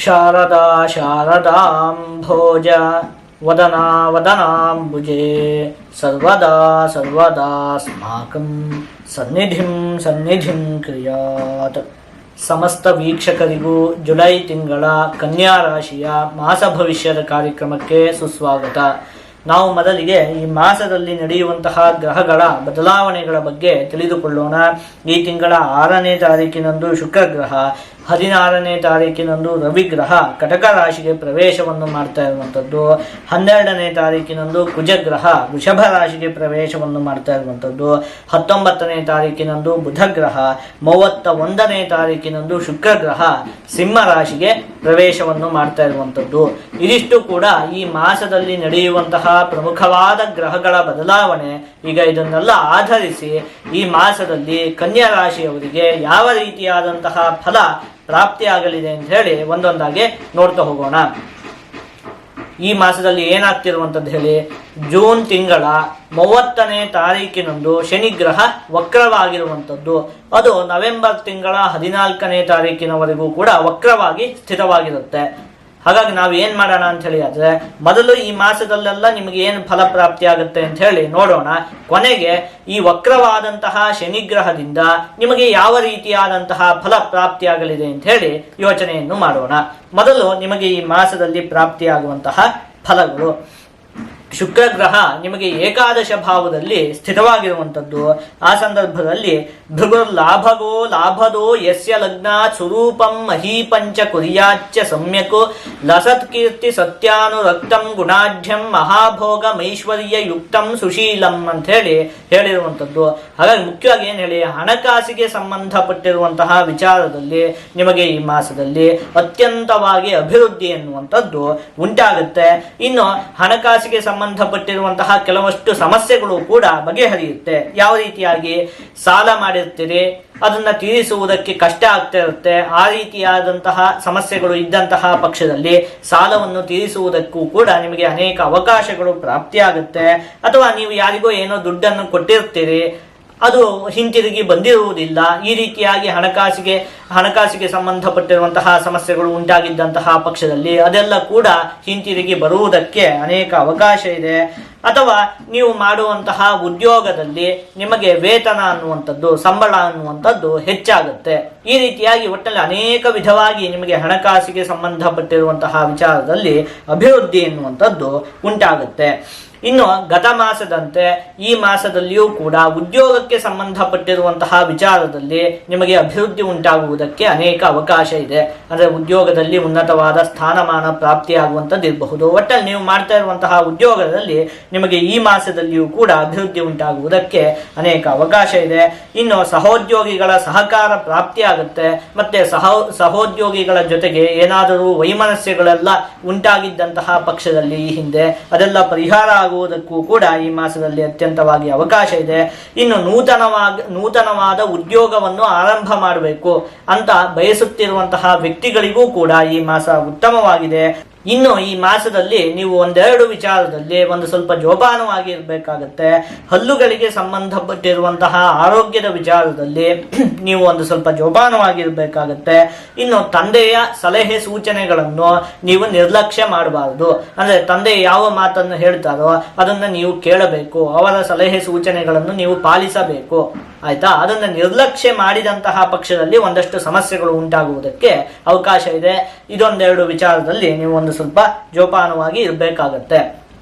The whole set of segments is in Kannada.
ಶಾರದಾ ಶಾರದಾಂಭೋಜ ವದನಾ ವದನಾಂಬುಜೆ ಸರ್ವದಾ ಸರ್ವದಾಸ್ಮಾಕಂ ಸನ್ನಿಧಿಂ ಸನ್ನಿಧಿಂ ಕ್ರಿಯಾತ್. ಸಮಸ್ತ ವೀಕ್ಷಕರಿಗೂ ಜುಲೈ ತಿಂಗಳ ಕನ್ಯಾ ರಾಶಿಯ ಮಾಸ ಭವಿಷ್ಯದ ಕಾರ್ಯಕ್ರಮಕ್ಕೆ ಸುಸ್ವಾಗತ. ನಾವು ಮೊದಲಿಗೆ ಈ ಮಾಸದಲ್ಲಿ ನಡೆಯುವಂತಹ ಗ್ರಹಗಳ ಬದಲಾವಣೆಗಳ ಬಗ್ಗೆ ತಿಳಿದುಕೊಳ್ಳೋಣ. ಈ ತಿಂಗಳ 6ನೇ ತಾರೀಕಿನಂದು ಶುಕ್ರ ಗ್ರಹ, 16ನೇ ತಾರೀಕಿನಂದು ರವಿಗ್ರಹ ಕಟಕ ರಾಶಿಗೆ ಪ್ರವೇಶವನ್ನು ಮಾಡ್ತಾ ಇರುವಂಥದ್ದು, 12ನೇ ತಾರೀಕಿನಂದು ಕುಜಗ್ರಹ ವೃಷಭ ರಾಶಿಗೆ ಪ್ರವೇಶವನ್ನು ಮಾಡ್ತಾ ಇರುವಂಥದ್ದು, 19ನೇ ತಾರೀಕಿನಂದು ಬುಧಗ್ರಹ, 31ನೇ ತಾರೀಕಿನಂದು ಶುಕ್ರ ಗ್ರಹ ಸಿಂಹ ರಾಶಿಗೆ ಪ್ರವೇಶವನ್ನು ಮಾಡ್ತಾ ಇರುವಂಥದ್ದು. ಇದಿಷ್ಟು ಕೂಡ ಈ ಮಾಸದಲ್ಲಿ ನಡೆಯುವಂತಹ ಪ್ರಮುಖವಾದ ಗ್ರಹಗಳ ಬದಲಾವಣೆ. ಈಗ ಇದನ್ನೆಲ್ಲ ಆಧರಿಸಿ ಈ ಮಾಸದಲ್ಲಿ ಕನ್ಯಾ ರಾಶಿಯವರಿಗೆ ಯಾವ ರೀತಿಯಾದಂತಹ ಫಲ ಪ್ರಾಪ್ತಿಯಾಗಲಿದೆ ಅಂತ ಹೇಳಿ ಒಂದೊಂದಾಗಿ ನೋಡ್ತಾ ಹೋಗೋಣ. ಈ ಮಾಸದಲ್ಲಿ ಏನಾಗ್ತಿರುವಂಥದ್ದು ಹೇಳಿ, ಜೂನ್ ತಿಂಗಳ 30ನೇ ತಾರೀಕಿನಂದು ಶನಿಗ್ರಹ ವಕ್ರವಾಗಿರುವಂಥದ್ದು. ಅದು ನವೆಂಬರ್ ತಿಂಗಳ 14ನೇ ತಾರೀಕಿನವರೆಗೂ ಕೂಡ ವಕ್ರವಾಗಿ ಸ್ಥಿತವಾಗಿರುತ್ತೆ. ಹಾಗಾಗಿ ನಾವು ಏನ್ ಮಾಡೋಣ ಅಂತ ಹೇಳಿ ಆದ್ರೆ, ಮೊದಲು ಈ ಮಾಸದಲ್ಲೆಲ್ಲ ನಿಮಗೆ ಏನು ಫಲ ಪ್ರಾಪ್ತಿ ಆಗುತ್ತೆ ಅಂತ ಹೇಳಿ ನೋಡೋಣ. ಕೊನೆಗೆ ಈ ವಕ್ರವಾದಂತಹ ಶನಿಗ್ರಹದಿಂದ ನಿಮಗೆ ಯಾವ ರೀತಿಯಾದಂತಹ ಫಲ ಪ್ರಾಪ್ತಿಯಾಗಲಿದೆ ಅಂತ ಹೇಳಿ ಯೋಚನೆಯನ್ನು ಮಾಡೋಣ. ಮೊದಲು ನಿಮಗೆ ಈ ಮಾಸದಲ್ಲಿ ಪ್ರಾಪ್ತಿಯಾಗುವಂತಹ ಫಲಗಳು. ಶುಕ್ರ ಗ್ರಹ ನಿಮಗೆ ಏಕಾದಶ ಭಾವದಲ್ಲಿ ಸ್ಥಿತವಾಗಿರುವಂಥದ್ದು. ಆ ಸಂದರ್ಭದಲ್ಲಿ ಭೃಗುರ್ ಲಾಭಗೋ ಲಾಭದೋ ಯಸ್ಯ ಲಗ್ನ ಸ್ವರೂಪಂ ಮಹೀಪಂಚ ಕುರ್ಯಾಚ್ಚ ಸಮ್ಯಕ್ ಲಸತ್ ಕೀರ್ತಿ ಸತ್ಯಾನುರಕ್ತಂ ಗುಣಾಢ್ಯಂ ಮಹಾಭೋಗ ಮೈಶ್ವರ್ಯ ಯುಕ್ತಂ ಸುಶೀಲಂ ಅಂತ ಹೇಳಿರುವಂಥದ್ದು. ಹಾಗಾಗಿ ಮುಖ್ಯವಾಗಿ ಏನು ಹೇಳಿ, ಹಣಕಾಸಿಗೆ ಸಂಬಂಧಪಟ್ಟಿರುವಂತಹ ವಿಚಾರದಲ್ಲಿ ನಿಮಗೆ ಈ ಮಾಸದಲ್ಲಿ ಅತ್ಯಂತವಾಗಿ ಅಭಿವೃದ್ಧಿ ಎನ್ನುವಂಥದ್ದು ಉಂಟಾಗುತ್ತೆ. ಇನ್ನು ಹಣಕಾಸಿಗೆ ಸಂಬಂಧಪಟ್ಟಿರುವಂತಹ ಕೆಲವಷ್ಟು ಸಮಸ್ಯೆಗಳು ಕೂಡ ಬಗೆಹರಿಯುತ್ತೆ. ಯಾವ ರೀತಿಯಾಗಿ, ಸಾಲ ಮಾಡಿರ್ತೀರಿ, ಅದನ್ನ ತೀರಿಸುವುದಕ್ಕೆ ಕಷ್ಟ ಆಗ್ತಾ ಇರುತ್ತೆ. ಆ ರೀತಿಯಾದಂತಹ ಸಮಸ್ಯೆಗಳು ಇದ್ದಂತಹ ಪಕ್ಷದಲ್ಲಿ ಸಾಲವನ್ನು ತೀರಿಸುವುದಕ್ಕೂ ಕೂಡ ನಿಮಗೆ ಅನೇಕ ಅವಕಾಶಗಳು ಪ್ರಾಪ್ತಿಯಾಗುತ್ತೆ. ಅಥವಾ ನೀವು ಯಾರಿಗೋ ಏನೋ ದುಡ್ಡನ್ನು ಕೊಟ್ಟಿರ್ತೀರಿ, ಅದು ಹಿಂತಿರುಗಿ ಬಂದಿರುವುದಿಲ್ಲ. ಈ ರೀತಿಯಾಗಿ ಹಣಕಾಸಿಗೆ ಸಂಬಂಧಪಟ್ಟಿರುವಂತಹ ಸಮಸ್ಯೆಗಳು ಉಂಟಾಗಿದ್ದಂತಹ ಪಕ್ಷದಲ್ಲಿ ಅದೆಲ್ಲ ಕೂಡ ಹಿಂತಿರುಗಿ ಬರುವುದಕ್ಕೆ ಅನೇಕ ಅವಕಾಶ ಇದೆ. ಅಥವಾ ನೀವು ಮಾಡುವಂತಹ ಉದ್ಯೋಗದಲ್ಲಿ ನಿಮಗೆ ವೇತನ ಅನ್ನುವಂಥದ್ದು, ಸಂಬಳ ಅನ್ನುವಂಥದ್ದು ಹೆಚ್ಚಾಗುತ್ತೆ. ಈ ರೀತಿಯಾಗಿ ಒಟ್ಟಲ್ಲಿ ಅನೇಕ ವಿಧವಾಗಿ ನಿಮಗೆ ಹಣಕಾಸಿಗೆ ಸಂಬಂಧಪಟ್ಟಿರುವಂತಹ ವಿಚಾರದಲ್ಲಿ ಅಭಿವೃದ್ಧಿ ಎನ್ನುವಂಥದ್ದು ಉಂಟಾಗುತ್ತೆ. ಇನ್ನು ಗತ ಮಾಸದಂತೆ ಈ ಮಾಸದಲ್ಲಿಯೂ ಕೂಡ ಉದ್ಯೋಗಕ್ಕೆ ಸಂಬಂಧಪಟ್ಟಿರುವಂತಹ ವಿಚಾರದಲ್ಲಿ ನಿಮಗೆ ಅಭಿವೃದ್ಧಿ ಉಂಟಾಗುವುದಕ್ಕೆ ಅನೇಕ ಅವಕಾಶ ಇದೆ. ಅಂದರೆ ಉದ್ಯೋಗದಲ್ಲಿ ಉನ್ನತವಾದ ಸ್ಥಾನಮಾನ ಪ್ರಾಪ್ತಿಯಾಗುವಂಥದ್ದು ಇರಬಹುದು. ಒಟ್ಟಲ್ಲಿ ನೀವು ಮಾಡ್ತಾ ಇರುವಂತಹ ಉದ್ಯೋಗದಲ್ಲಿ ನಿಮಗೆ ಈ ಮಾಸದಲ್ಲಿಯೂ ಕೂಡ ಅಭಿವೃದ್ಧಿ ಉಂಟಾಗುವುದಕ್ಕೆ ಅನೇಕ ಅವಕಾಶ ಇದೆ. ಇನ್ನು ಸಹೋದ್ಯೋಗಿಗಳ ಸಹಕಾರ ಪ್ರಾಪ್ತಿಯಾಗುತ್ತೆ. ಮತ್ತೆ ಸಹೋದ್ಯೋಗಿಗಳ ಜೊತೆಗೆ ಏನಾದರೂ ವೈಮನಸ್ಯಗಳೆಲ್ಲ ಉಂಟಾಗಿದ್ದಂತಹ ಪಕ್ಷದಲ್ಲಿ ಈ ಹಿಂದೆ ಅದೆಲ್ಲ ಪರಿಹಾರ ಆಗುವುದಕ್ಕೂ ಕೂಡ ಈ ಮಾಸದಲ್ಲಿ ಅತ್ಯಂತವಾಗಿ ಅವಕಾಶ ಇದೆ. ಇನ್ನು ನೂತನವಾದ ಉದ್ಯೋಗವನ್ನು ಆರಂಭ ಮಾಡಬೇಕು ಅಂತ ಬಯಸುತ್ತಿರುವಂತಹ ವ್ಯಕ್ತಿಗಳಿಗೂ ಕೂಡ ಈ ಮಾಸ ಉತ್ತಮವಾಗಿದೆ. ಇನ್ನು ಈ ಮಾಸದಲ್ಲಿ ನೀವು ಒಂದೆರಡು ವಿಚಾರದಲ್ಲಿ ಒಂದು ಸ್ವಲ್ಪ ಜೋಪಾನವಾಗಿ ಇರಬೇಕಾಗತ್ತೆ. ಹಲ್ಲುಗಳಿಗೆ ಸಂಬಂಧಪಟ್ಟಿರುವಂತಹ ಆರೋಗ್ಯದ ವಿಚಾರದಲ್ಲಿ ನೀವು ಒಂದು ಸ್ವಲ್ಪ ಜೋಪಾನವಾಗಿರ್ಬೇಕಾಗತ್ತೆ. ಇನ್ನು ತಂದೆಯ ಸಲಹೆ ಸೂಚನೆಗಳನ್ನು ನೀವು ನಿರ್ಲಕ್ಷ್ಯ ಮಾಡಬಾರದು. ಅಂದ್ರೆ ತಂದೆ ಯಾವ ಮಾತನ್ನು ಹೇಳ್ತಾರೋ ಅದನ್ನ ನೀವು ಕೇಳಬೇಕು. ಅವರ ಸಲಹೆ ಸೂಚನೆಗಳನ್ನು ನೀವು ಪಾಲಿಸಬೇಕು. ಆಯ್ತಾ? ಅದನ್ನು ನಿರ್ಲಕ್ಷ್ಯ ಮಾಡಿದಂತಹ ಪಕ್ಷದಲ್ಲಿ ಒಂದಷ್ಟು ಸಮಸ್ಯೆಗಳು ಉಂಟಾಗುವುದಕ್ಕೆ ಅವಕಾಶ ಇದೆ. ಇದೊಂದೆರಡು ವಿಚಾರದಲ್ಲಿ ನೀವು ಒಂದು ಸ್ವಲ್ಪ ಜೋಪಾನವಾಗಿ ಇರಬೇಕಾಗತ್ತೆ.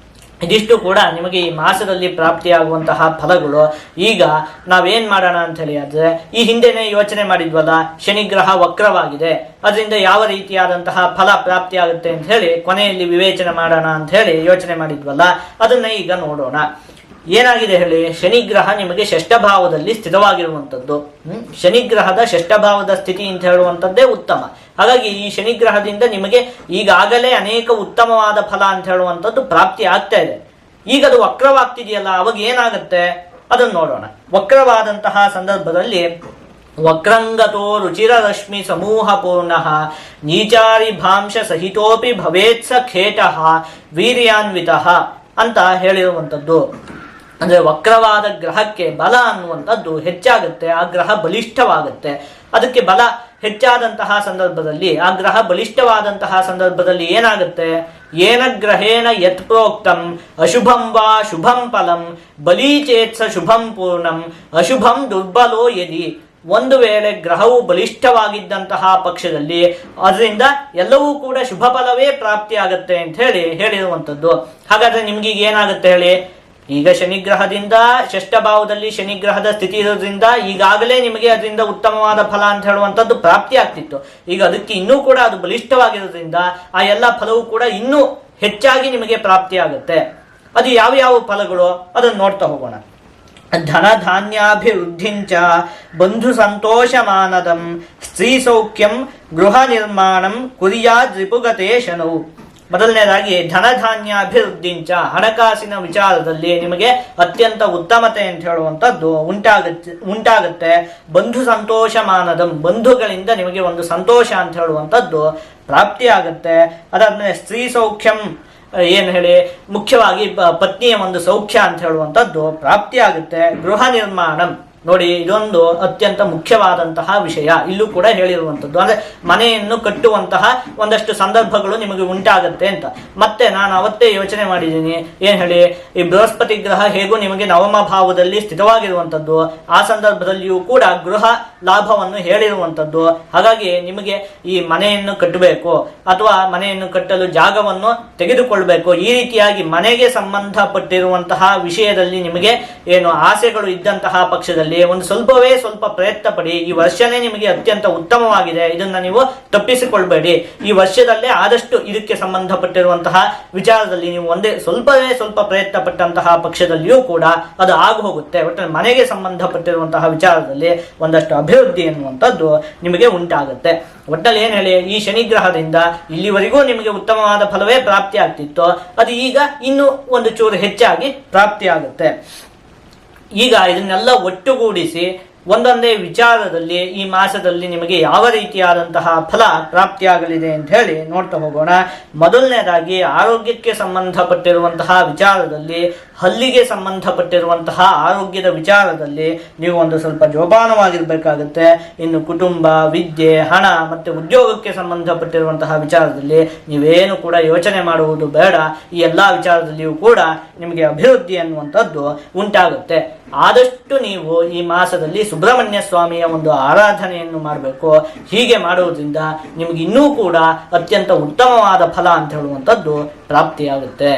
ಇದಿಷ್ಟು ಕೂಡ ನಿಮಗೆ ಈ ಮಾಸದಲ್ಲಿ ಪ್ರಾಪ್ತಿಯಾಗುವಂತಹ ಫಲಗಳು. ಈಗ ನಾವೇನ್ ಮಾಡೋಣ ಅಂತ ಹೇಳಿ ಆದ್ರೆ, ಈ ಹಿಂದೆನೆ ಯೋಚನೆ ಮಾಡಿದ್ವಲ್ಲ, ಶನಿಗ್ರಹ ವಕ್ರವಾಗಿದೆ, ಅದರಿಂದ ಯಾವ ರೀತಿಯಾದಂತಹ ಫಲ ಪ್ರಾಪ್ತಿಯಾಗುತ್ತೆ ಅಂತ ಹೇಳಿ ಕೊನೆಯಲ್ಲಿ ವಿವೇಚನೆ ಮಾಡೋಣ ಅಂತ ಹೇಳಿ ಯೋಚನೆ ಮಾಡಿದ್ವಲ್ಲ, ಅದನ್ನ ಈಗ ನೋಡೋಣ. ಏನಾಗಿದೆ ಹೇಳಿ, ಶನಿಗ್ರಹ ನಿಮಗೆ ಷಷ್ಠಭಾವದಲ್ಲಿ ಸ್ಥಿತವಾಗಿರುವಂಥದ್ದು. ಶನಿಗ್ರಹದ ಷಷ್ಠಭಾವದ ಸ್ಥಿತಿ ಅಂತ ಹೇಳುವಂಥದ್ದೇ ಉತ್ತಮ. ಹಾಗಾಗಿ ಈ ಶನಿಗ್ರಹದಿಂದ ನಿಮಗೆ ಈಗಾಗಲೇ ಅನೇಕ ಉತ್ತಮವಾದ ಫಲ ಅಂತ ಹೇಳುವಂಥದ್ದು ಪ್ರಾಪ್ತಿ ಆಗ್ತಾ ಇದೆ. ಈಗ ಅದು ವಕ್ರವಾಗ್ತಿದೆಯಲ್ಲ, ಅವಾಗ ಏನಾಗುತ್ತೆ ಅದನ್ನು ನೋಡೋಣ. ವಕ್ರವಾದಂತಹ ಸಂದರ್ಭದಲ್ಲಿ ವಕ್ರಂಗತೋ ರುಚಿರ ರಶ್ಮಿ ಸಮೂಹ ಪೂರ್ಣ ನೀಚಾರಿ ಭಾಂಶ ಸಹಿತೋಪಿ ಭವೇತ್ಸ ಖೇಟಃ ವೀರ್ಯಾನ್ವಿತ ಅಂತ ಹೇಳಿರುವಂಥದ್ದು. ಅಂದ್ರೆ ವಕ್ರವಾದ ಗ್ರಹಕ್ಕೆ ಬಲ ಅನ್ನುವಂಥದ್ದು ಹೆಚ್ಚಾಗುತ್ತೆ. ಆ ಗ್ರಹ ಬಲಿಷ್ಠವಾಗುತ್ತೆ. ಅದಕ್ಕೆ ಬಲ ಹೆಚ್ಚಾದಂತಹ ಸಂದರ್ಭದಲ್ಲಿ, ಆ ಗ್ರಹ ಬಲಿಷ್ಠವಾದಂತಹ ಸಂದರ್ಭದಲ್ಲಿ ಏನಾಗುತ್ತೆ? ಏನ ಗ್ರಹೇಣ ಯತ್ ಪ್ರೋಕ್ತಂ ಅಶುಭಂ ವಾ ಶುಭಂ ಫಲಂ ಬಲೀಚೇತ್ಸ ಶುಭಂ ಪೂರ್ಣಂ ಅಶುಭಂ ದುರ್ಬಲೋ ಯದಿ. ಒಂದು ವೇಳೆ ಗ್ರಹವು ಬಲಿಷ್ಠವಾಗಿದ್ದಂತಹ ಪಕ್ಷದಲ್ಲಿ ಅದರಿಂದ ಎಲ್ಲವೂ ಕೂಡ ಶುಭ ಫಲವೇ ಪ್ರಾಪ್ತಿಯಾಗತ್ತೆ ಅಂತ ಹೇಳಿರುವಂಥದ್ದು. ಹಾಗಾದ್ರೆ ನಿಮ್ಗೆ ಈಗ ಏನಾಗುತ್ತೆ ಹೇಳಿ? ಈಗ ಶನಿಗ್ರಹದಿಂದ ಷಷ್ಠಭಾವದಲ್ಲಿ ಶನಿಗ್ರಹದ ಸ್ಥಿತಿ ಇರೋದ್ರಿಂದ ಈಗಾಗಲೇ ನಿಮಗೆ ಅದರಿಂದ ಉತ್ತಮವಾದ ಫಲ ಅಂತ ಹೇಳುವಂಥದ್ದು ಪ್ರಾಪ್ತಿ ಆಗ್ತಿತ್ತು. ಈಗ ಅದಕ್ಕೆ ಇನ್ನೂ ಕೂಡ ಅದು ಬಲಿಷ್ಠವಾಗಿರೋದ್ರಿಂದ ಆ ಎಲ್ಲ ಫಲವೂ ಕೂಡ ಇನ್ನೂ ಹೆಚ್ಚಾಗಿ ನಿಮಗೆ ಪ್ರಾಪ್ತಿ ಆಗುತ್ತೆ. ಅದು ಯಾವ ಫಲಗಳು ಅದನ್ನು ನೋಡ್ತಾ ಹೋಗೋಣ. ಧನ ಧಾನ್ಯಾಭಿವೃದ್ಧಿಂಚ ಬಂಧು ಸಂತೋಷಮಾನದಂ ಸ್ತ್ರೀ ಸೌಖ್ಯಂ ಗೃಹ ನಿರ್ಮಾಣಂ ಕುರ್ಯಾದ್ ರಿಪುಗತೆ ಶನೌ. ಮೊದಲನೇದಾಗಿ ಧನಧಾನ್ಯಾಭಿವೃದ್ಧಿಂಚ, ಹಣಕಾಸಿನ ವಿಚಾರದಲ್ಲಿ ನಿಮಗೆ ಅತ್ಯಂತ ಉತ್ತಮತೆ ಅಂತ ಹೇಳುವಂಥದ್ದು ಉಂಟಾಗುತ್ತೆ. ಬಂಧು ಸಂತೋಷಮಾನದಂ, ಬಂಧುಗಳಿಂದ ನಿಮಗೆ ಒಂದು ಸಂತೋಷ ಅಂತ ಹೇಳುವಂಥದ್ದು ಪ್ರಾಪ್ತಿಯಾಗುತ್ತೆ. ಅದಾದ್ಮೇಲೆ ಸ್ತ್ರೀ ಸೌಖ್ಯಂ, ಏನು ಹೇಳಿ, ಮುಖ್ಯವಾಗಿ ಪತ್ನಿಯ ಒಂದು ಸೌಖ್ಯ ಅಂತ ಹೇಳುವಂಥದ್ದು ಪ್ರಾಪ್ತಿಯಾಗುತ್ತೆ. ಗೃಹ ನಿರ್ಮಾಣಂ, ನೋಡಿ ಇದೊಂದು ಅತ್ಯಂತ ಮುಖ್ಯವಾದಂತಹ ವಿಷಯ, ಇಲ್ಲೂ ಕೂಡ ಹೇಳಿರುವಂಥದ್ದು. ಅಂದ್ರೆ ಮನೆಯನ್ನು ಕಟ್ಟುವಂತಹ ಒಂದಷ್ಟು ಸಂದರ್ಭಗಳು ನಿಮಗೆ ಉಂಟಾಗತ್ತೆ ಅಂತ. ಮತ್ತೆ ನಾನು ಅವತ್ತೇ ಯೋಚನೆ ಮಾಡಿದ್ದೀನಿ, ಏನ್ ಹೇಳಿ, ಈ ಬೃಹಸ್ಪತಿ ಗ್ರಹ ಹೇಗೂ ನಿಮಗೆ ನವಮ ಭಾವದಲ್ಲಿ ಸ್ಥಿತವಾಗಿರುವಂಥದ್ದು, ಆ ಸಂದರ್ಭದಲ್ಲಿಯೂ ಕೂಡ ಗೃಹ ಲಾಭವನ್ನು ಹೇಳಿರುವಂಥದ್ದು. ಹಾಗಾಗಿ ನಿಮಗೆ ಈ ಮನೆಯನ್ನು ಕಟ್ಟಬೇಕು ಅಥವಾ ಮನೆಯನ್ನು ಕಟ್ಟಲು ಜಾಗವನ್ನು ತೆಗೆದುಕೊಳ್ಬೇಕು, ಈ ರೀತಿಯಾಗಿ ಮನೆಗೆ ಸಂಬಂಧಪಟ್ಟಿರುವಂತಹ ವಿಷಯದಲ್ಲಿ ನಿಮಗೆ ಏನು ಆಸೆಗಳು ಇದ್ದಂತಹ ಪಕ್ಷದಲ್ಲಿ ಒಂದು ಸ್ವಲ್ಪ ಪ್ರಯತ್ನ ಪಡಿ. ಈ ವರ್ಷನೇ ನಿಮಗೆ ಅತ್ಯಂತ ಉತ್ತಮವಾಗಿದೆ, ಇದನ್ನ ನೀವು ತಪ್ಪಿಸಿಕೊಳ್ಬೇಡಿ. ಈ ವರ್ಷದಲ್ಲೇ ಆದಷ್ಟು ಇದಕ್ಕೆ ಸಂಬಂಧಪಟ್ಟಿರುವಂತಹ ವಿಚಾರದಲ್ಲಿ ನೀವು ಸ್ವಲ್ಪ ಪ್ರಯತ್ನ ಪಟ್ಟಂತಹ ಪಕ್ಷದಲ್ಲಿಯೂ ಕೂಡ ಅದು ಆಗಿ ಹೋಗುತ್ತೆ. ಒಟ್ಟು ಮನೆಗೆ ಸಂಬಂಧಪಟ್ಟಿರುವಂತಹ ವಿಚಾರದಲ್ಲಿ ಒಂದಷ್ಟು ಅಭಿವೃದ್ಧಿ ಎನ್ನುವಂಥದ್ದು ನಿಮಗೆ ಉಂಟಾಗುತ್ತೆ. ಒಟ್ಟಲ್ಲಿ ಏನ್ ಹೇಳಿ, ಈ ಶನಿಗ್ರಹದಿಂದ ಇಲ್ಲಿವರೆಗೂ ನಿಮಗೆ ಉತ್ತಮವಾದ ಫಲವೇ ಪ್ರಾಪ್ತಿ ಆಗ್ತಿತ್ತು, ಅದು ಈಗ ಇನ್ನೂ ಒಂದು ಚೂರು ಹೆಚ್ಚಾಗಿ ಪ್ರಾಪ್ತಿ ಆಗುತ್ತೆ. ಈಗ ಇದನ್ನೆಲ್ಲ ಒಟ್ಟುಗೂಡಿಸಿ ಒಂದೊಂದೇ ವಿಚಾರದಲ್ಲಿ ಈ ಮಾಸದಲ್ಲಿ ನಿಮಗೆ ಯಾವ ರೀತಿಯಾದಂತಹ ಫಲ ಪ್ರಾಪ್ತಿಯಾಗಲಿದೆ ಅಂತ ಹೇಳಿ ನೋಡ್ತಾ ಹೋಗೋಣ. ಮೊದಲನೇದಾಗಿ ಆರೋಗ್ಯಕ್ಕೆ ಸಂಬಂಧಪಟ್ಟಿರುವಂತಹ ವಿಚಾರದಲ್ಲಿ, ಹಲ್ಲಿಗೆ ಸಂಬಂಧಪಟ್ಟಿರುವಂತಹ ಆರೋಗ್ಯದ ವಿಚಾರದಲ್ಲಿ ನೀವು ಒಂದು ಸ್ವಲ್ಪ ಜೋಪಾನವಾಗಿರ್ಬೇಕಾಗುತ್ತೆ. ಇನ್ನು ಕುಟುಂಬ, ವಿದ್ಯೆ, ಹಣ ಮತ್ತೆ ಉದ್ಯೋಗಕ್ಕೆ ಸಂಬಂಧಪಟ್ಟಿರುವಂತಹ ವಿಚಾರದಲ್ಲಿ ನೀವೇನು ಕೂಡ ಯೋಚನೆ ಮಾಡುವುದು ಬೇಡ. ಈ ಎಲ್ಲಾ ವಿಚಾರದಲ್ಲಿಯೂ ಕೂಡ ನಿಮಗೆ ಅಭಿವೃದ್ಧಿ ಅನ್ನುವಂಥದ್ದು ಉಂಟಾಗುತ್ತೆ. ಆದಷ್ಟು ನೀವು ಈ ಮಾಸದಲ್ಲಿ ಸುಬ್ರಹ್ಮಣ್ಯ ಸ್ವಾಮಿಯ ಒಂದು ಆರಾಧನೆಯನ್ನು ಮಾಡಬೇಕು. ಹೀಗೆ ಮಾಡುವುದರಿಂದ ನಿಮ್ಗೆ ಇನ್ನೂ ಕೂಡ ಅತ್ಯಂತ ಉತ್ತಮವಾದ ಫಲ ಅಂತ ಹೇಳುವಂಥದ್ದು ಪ್ರಾಪ್ತಿಯಾಗುತ್ತೆ.